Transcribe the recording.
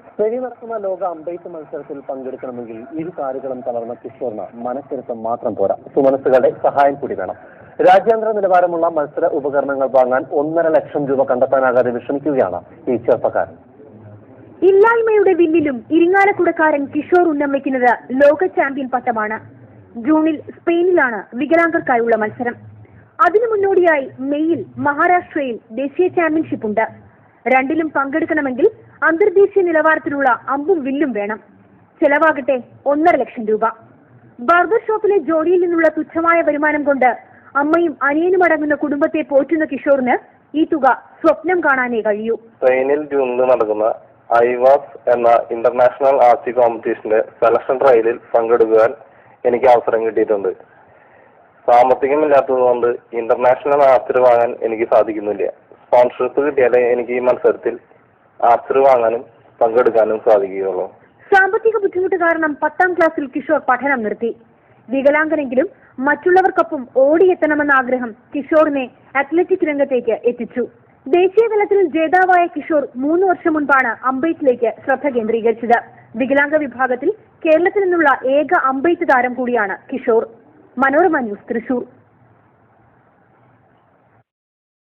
സ്പെയിനിൽ നടക്കുന്ന ലോക അമ്പെയ്ത്ത് മത്സരത്തിൽ പങ്കെടുക്കണമെങ്കിൽ ഇരു കാലുകളും തളർന്ന കിഷോറിന് മനക്കരുത്തം മാത്രം പോരാ, സുമനസ്സുകളുടെ സഹായം കൂടി വേണം. രാജ്യാന്തര നിലവാരമുള്ള മത്സര ഉപകരണങ്ങൾ വാങ്ങാൻ 1.5 ലക്ഷം രൂപ കണ്ടെത്താനാകാതെ വിഷമിക്കുകയാണ് ഈ ചെറുപ്പക്കാരൻ. ഇല്ലായ്മയുടെ വില്ലിലും ഇരിങ്ങാലക്കുടക്കാരൻ കിഷോർ ഉന്നം വയ്ക്കുന്നത് ലോക ചാമ്പ്യൻ പട്ടമാണ്. ജൂണിൽ സ്പെയിനിലാണ് വികലാംഗർക്കായുള്ള മത്സരം. അതിനു മുന്നോടിയായി മെയ്യിൽ മഹാരാഷ്ട്രയിൽ ദേശീയ ചാമ്പ്യൻഷിപ്പ് ഉണ്ട്. രണ്ടിലും പങ്കെടുക്കണമെങ്കിൽ അന്തർദേശീയ നിലവാരത്തിലുള്ള അമ്പും വില്ലും വേണം. ചെലവാകട്ടെ 1.5 ലക്ഷം രൂപ. ബാർബർ ഷോപ്പിലെ ജോലിയിൽ നിന്നുള്ള തുച്ഛമായ വരുമാനം കൊണ്ട് അമ്മയും അനിയനും അടങ്ങുന്ന കുടുംബത്തെ പോറ്റുന്ന കിഷോറിന് ഈ തുക സ്വപ്നം കാണാനേ കഴിയൂ. സ്പെയിനിൽ ജൂണിൽ നടക്കുന്ന ഐവാസ് എന്ന ഇന്റർനാഷണൽ ആർച്ചി കോമ്പറ്റീഷന്റെ സെലക്ഷൻ ട്രയലിൽ പങ്കെടുക്കാൻ എനിക്ക് അവസരം കിട്ടിയിട്ടുണ്ട്. സാമ്പത്തികമില്ലാത്തതുകൊണ്ട് ഇന്റർനാഷണൽ ആർച്ചർ വാങ്ങാൻ എനിക്ക് സാധിക്കുന്നില്ല. സ്പോൺസർഷിപ്പ് കിട്ടിയാലേ എനിക്ക് ഈ മത്സരത്തിൽ ആർച്ചർ വാങ്ങാനും പങ്കെടുക്കാനും സാധിക്കുകയുള്ളൂ. സാമ്പത്തിക ബുദ്ധിമുട്ട് കാരണം 10ാം ക്ലാസ്സിൽ കിഷോർ പഠനം നിർത്തി. വികലാംഗനെങ്കിലും മറ്റുള്ളവർക്കൊപ്പം ഓടിയെത്തണമെന്ന ആഗ്രഹം കിഷോറിനെ അത്ലറ്റിക് രംഗത്തേക്ക് എത്തിച്ചു. ദേശീയ തലത്തിൽ ജേതാവായ കിഷോർ 3 വർഷം മുൻപാണ് അമ്പെയ്ത്തിലേക്ക് ശ്രദ്ധ കേന്ദ്രീകരിച്ചത്. വികലാംഗ വിഭാഗത്തിൽ കേരളത്തിൽ നിന്നുള്ള ഏക അമ്പെയ്ത്ത് താരം കൂടിയാണ് കിഷോർ. മനോരമ ന്യൂസ്, തൃശൂർ.